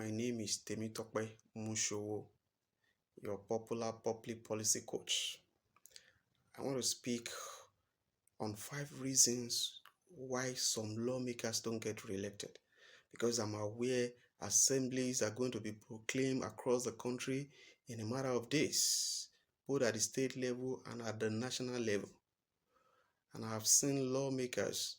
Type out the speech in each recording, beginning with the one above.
My name is Temitope Mushowo, your popular public policy coach. I want to speak on 5 reasons why some lawmakers don't get re-elected, because I'm aware assemblies are going to be proclaimed across the country in a matter of days, both at the state level and at the national level. And I have seen lawmakers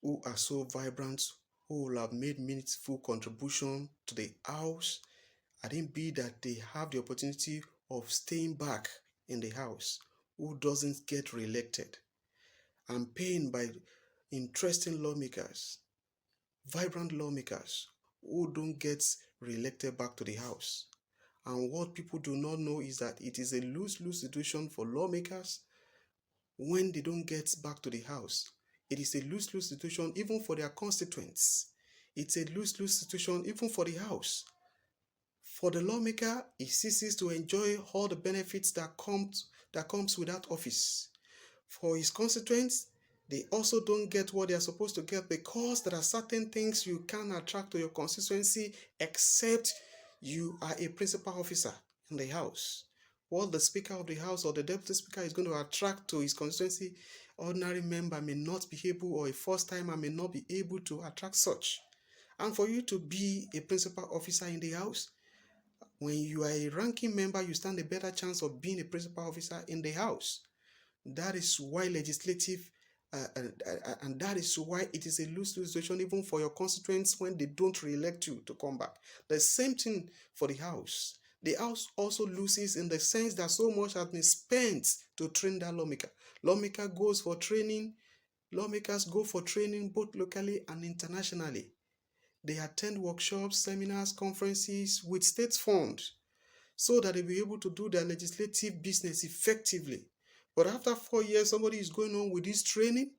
who are so vibrant, who will have made meaningful contribution to the House. I didn't be that they have the opportunity of staying back in the House, who doesn't get re-elected. I'm pained by interesting lawmakers, vibrant lawmakers who don't get re-elected back to the House. And what people do not know is that it is a lose-lose situation for lawmakers when they don't get back to the House. It is a lose-lose situation even for their constituents. It's a lose-lose situation even for the House. For the lawmaker, he ceases to enjoy all the benefits that comes with that office. For his constituents, they also don't get what they are supposed to get, because there are certain things you can attract to your constituency except you are a principal officer in the House. What the Speaker of the House or the Deputy Speaker is going to attract to his constituency, ordinary member may not be able, or a first timer may not be able to attract such. And for you to be a principal officer in the House, when you are a ranking member, you stand a better chance of being a principal officer in the House. That is why legislative, and that is why it is a lose-lose situation even for your constituents when they don't re-elect you to come back. The same thing for the House. The House also loses in the sense that so much has been spent to train that lawmaker. Lawmakers go for training both locally and internationally. They attend workshops, seminars, conferences with state funds so that they'll be able to do their legislative business effectively. But after 4 years, somebody is going on with this training.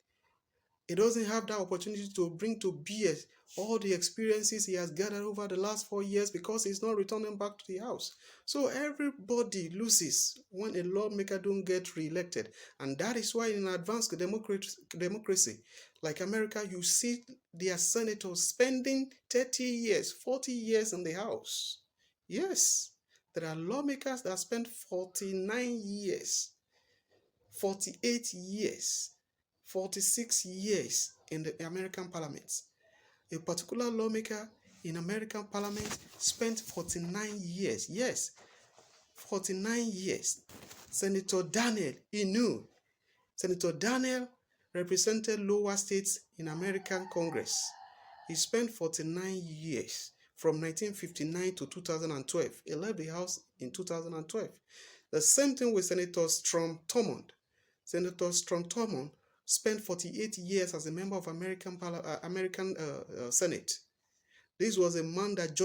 He doesn't have that opportunity to bring to bear all the experiences he has gathered over the last 4 years, because he's not returning back to the House. So everybody loses when a lawmaker don't get re-elected. And that is why in advanced democracy, like America, you see their senators spending 30 years, 40 years in the House. Yes, there are lawmakers that spend 49 years, 48 years, 46 years in the American Parliament. A particular lawmaker in American Parliament spent 49 years. Yes, 49 years. Senator Daniel Inu. Senator Daniel represented lower states in American Congress. He spent 49 years from 1959 to 2012. He left the House in 2012. The same thing with Senator Strom Thurmond. Senator Strom Thurmond spent 48 years as a member of American Senate. This was a man that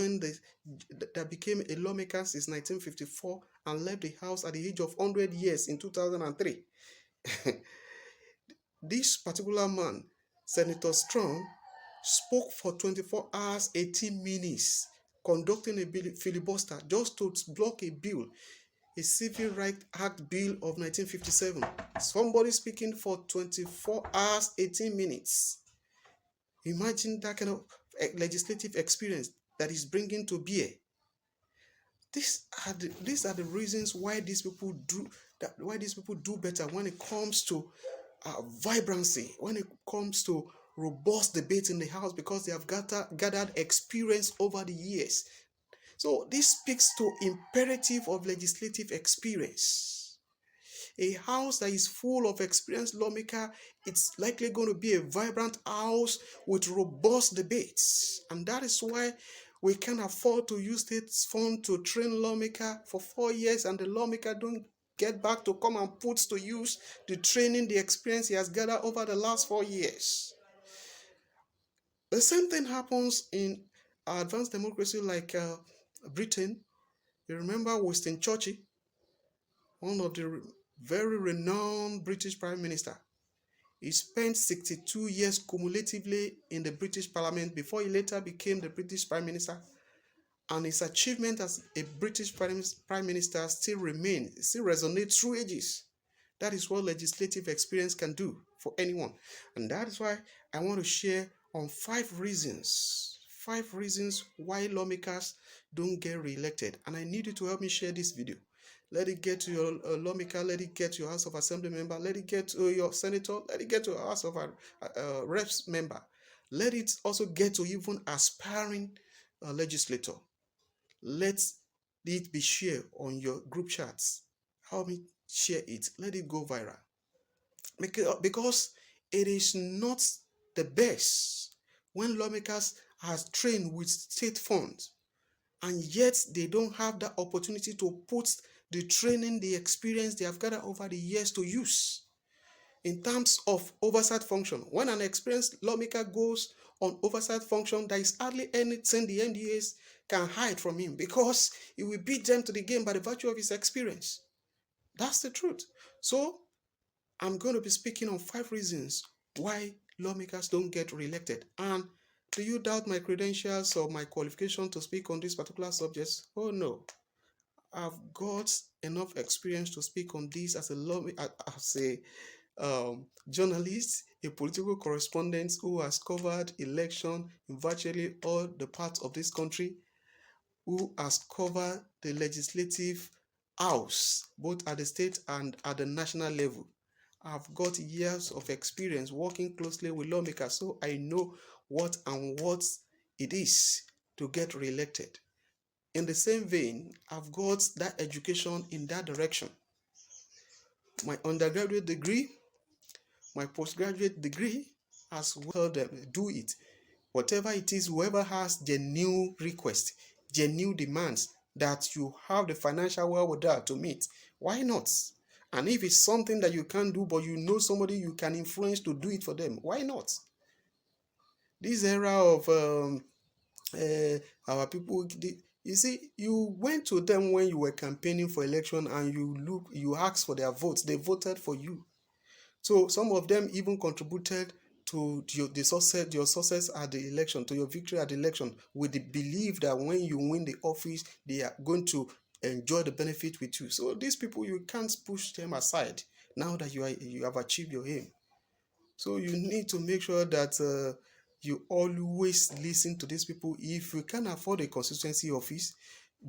that became a lawmaker since 1954 and left the House at the age of 100 years in 2003. This particular man, Senator Strom, spoke for 24 hours, 18 minutes, conducting a filibuster just to block a bill, a Civil Rights Act Bill of 1957. Somebody speaking for 24 hours, 18 minutes. Imagine that kind of legislative experience that is bringing to bear. These are the reasons why these people do better when it comes to vibrancy, when it comes to robust debate in the House, because they have gathered experience over the years. So this speaks to imperative of legislative experience. A House that is full of experienced lawmakers, it's likely going to be a vibrant House with robust debates. And that is why we can't afford to use state funds to train lawmakers for 4 years and the lawmaker don't get back to come and put to use the training, the experience he has gathered over the last 4 years. The same thing happens in advanced democracy like Britain. You remember Winston Churchill, one of the very renowned British Prime Minister. He spent 62 years cumulatively in the British Parliament before he later became the British Prime Minister. And his achievement as a British Prime Minister still resonates through ages. That is what legislative experience can do for anyone. And that is why I want to share on 5 5 reasons why lawmakers don't get re-elected. And I need you to help me share this video. Let it get to your lawmaker, let it get to your House of Assembly member, let it get to your senator, let it get to your House of Reps member. Let it also get to even aspiring legislator. Let it be shared on your group chats. Help me share it. Let it go viral. Because it is not the best when lawmakers are trained with state funds and yet they don't have that opportunity to put the training, the experience they have gathered over the years to use in terms of oversight function. When an experienced lawmaker goes on oversight function, there is hardly anything the MDAs can hide from him because he will beat them to the game by the virtue of his experience. That's the truth. So I'm going to be speaking on 5 reasons why lawmakers don't get re-elected. And do you doubt my credentials or my qualification to speak on these particular subjects? Oh no. I've got enough experience to speak on this as a journalist, a political correspondent who has covered election in virtually all the parts of this country, who has covered the legislative house, both at the state and at the national level. I've got years of experience working closely with lawmakers, so I know what it is to get re-elected. In the same vein, I've got that education in that direction. My undergraduate degree, my postgraduate degree, as well, them do it. Whatever it is, whoever has genuine request, genuine demands that you have the financial wherewithal to meet, why not? And if it's something that you can't do, but you know somebody you can influence to do it for them, why not? This era of our people, you see, you went to them when you were campaigning for election and you asked for their votes. They voted for you. So some of them even contributed to your success at the election, to your victory at the election, with the belief that when you win the office, they are going to enjoy the benefit with you. So these people, you can't push them aside now that you have achieved your aim. So you need to make sure that you always listen to these people. If you can't afford a constituency office,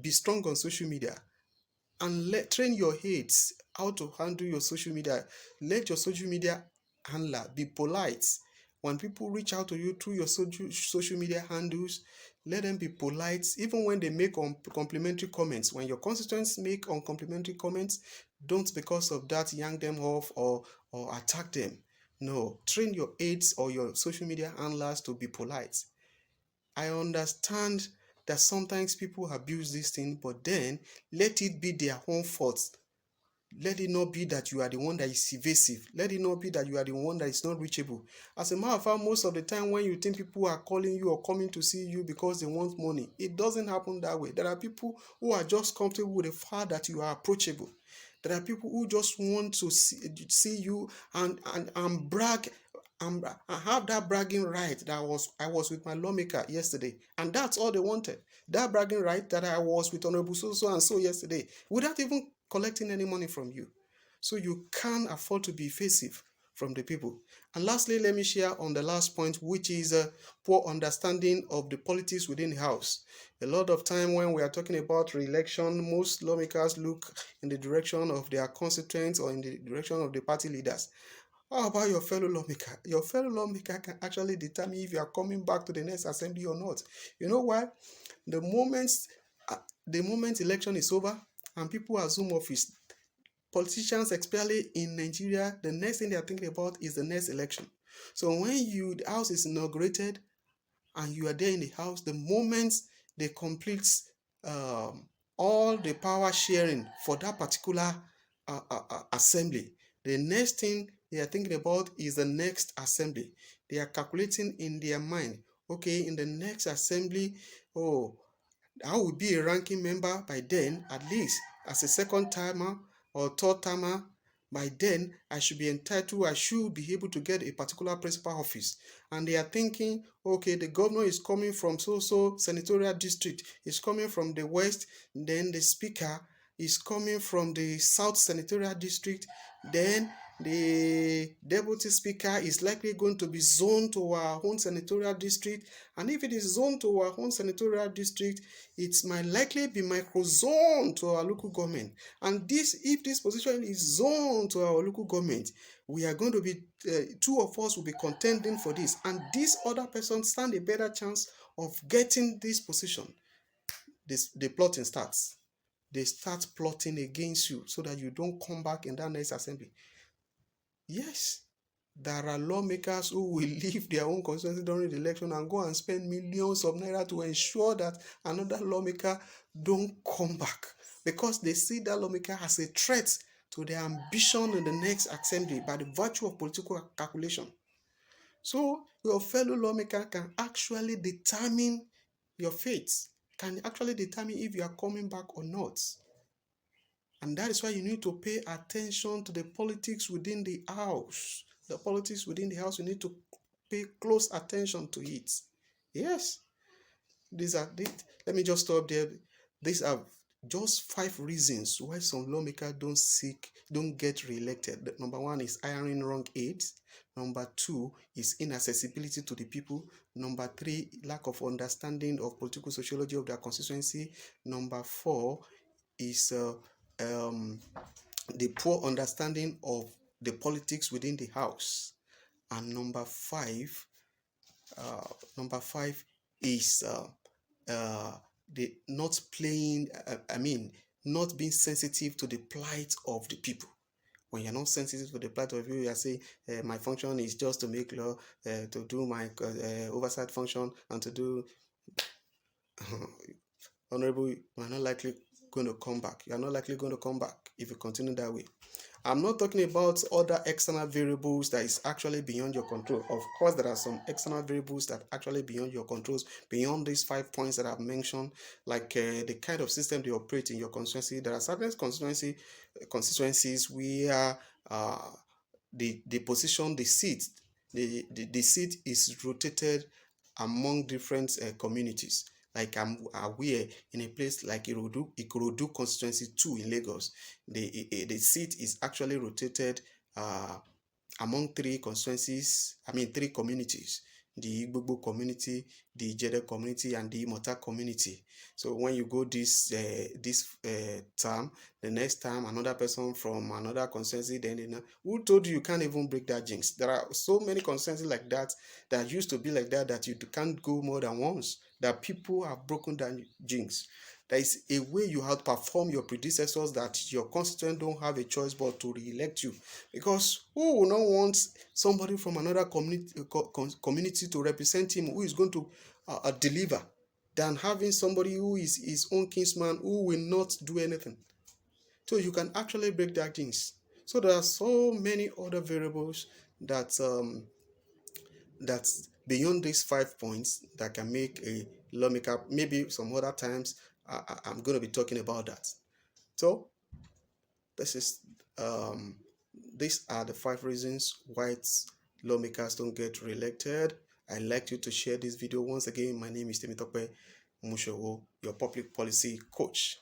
be strong on social media and train your heads how to handle your social media. Let your social media handler be polite. When people reach out to you through your social media handles, let them be polite. Even when they make complimentary comments, when your constituents make uncomplimentary comments, don't because of that yank them off or attack them. No, train your aides or your social media handlers to be polite. I understand that sometimes people abuse this thing, but then let it be their own fault. Let it not be that you are the one that is evasive. Let it not be that you are the one that is not reachable. As a matter of fact, most of the time when you think people are calling you or coming to see you because they want money, it doesn't happen that way. There are people who are just comfortable with the fact that you are approachable. There are people who just want to see you and brag and have that bragging right that I was with my lawmaker yesterday, and that's all they wanted. That bragging right that I was with Honorable so and so yesterday, without even collecting any money from you. So you can't afford to be evasive from the people. And lastly, let me share on the last point, which is a poor understanding of the politics within the house. A lot of time when we are talking about re-election, most lawmakers look in the direction of their constituents or in the direction of the party leaders. How about your fellow lawmaker? Your fellow lawmaker can actually determine if you are coming back to the next assembly or not. You know why? The moment election is over and people assume office, politicians, especially in Nigeria, the next thing they are thinking about is the next election. So when the house is inaugurated and you are there in the house, the moment they complete um, all the power sharing for that particular assembly, the next thing they are thinking about is the next assembly. They are calculating in their mind, okay, in the next assembly, oh, I will be a ranking member by then, at least as a second timer or third timer. By then, I should be be able to get a particular principal office. And they are thinking, okay, the governor is coming from so senatorial district, is coming from the west, then the speaker is coming from the south senatorial district, then the deputy speaker is likely going to be zoned to our own senatorial district, and if it is zoned to our own senatorial district, it might likely be micro-zoned to our local government. And this, if this position is zoned to our local government, we are going to be two of us will be contending for this, and this other person stand a better chance of getting this position. The plotting starts. They start plotting against you so that you don't come back in that next assembly. Yes, there are lawmakers who will leave their own constituency during the election and go and spend millions of naira to ensure that another lawmaker don't come back, because they see that lawmaker as a threat to their ambition in the next assembly by the virtue of political calculation. So your fellow lawmaker can actually determine your fate, can actually determine if you are coming back or not. And that is why you need to pay attention to the politics within the house. The politics within the house, you need to pay close attention to it. Yes, let me just stop there. These are just 5 reasons why some lawmakers don't get re-elected. Number 1 is hiring wrong aides. Number 2 is inaccessibility to the people. Number 3, lack of understanding of political sociology of their constituency. Number 4 is the poor understanding of the politics within the house. And number five is the not playing, not being sensitive to the plight of the people. When you're not sensitive to the plight of people, you are saying, my function is just to make law, to do my oversight function, and to do honorable, you are not likely going to come back. You are not likely going to come back if you continue that way. I'm not talking about other external variables that is actually beyond your control. Of course, there are some external variables that are actually beyond your controls, beyond these 5 points that I've mentioned, like the kind of system they operate in your constituency. There are certain constituencies where the position, the seat, the seat is rotated among different communities. Like I'm aware in a place like Ikorodu constituency 2 in Lagos, the seat is actually rotated among 3 constituencies, 3 communities: the Igbo community, the Jede community, and the Imota community. So when you go this term, the next time another person from another constituency, then who told you can't even break that jinx? There are so many constituencies like that that used to be like that you can't go more than once, that people have broken that jinx. There is a way you have to perform your predecessors that your constituent don't have a choice but to re-elect you. Because who will not want somebody from another community to represent him, who is going to deliver, than having somebody who is his own kinsman who will not do anything? So you can actually break that jinx. So there are so many other variables that's beyond these 5 points that can make a lawmaker. Maybe some other times I'm going to be talking about that. So this is these are the 5 reasons why lawmakers don't get re-elected. I'd like you to share this video. Once again, my name is Temitope Mushowo, your public policy coach.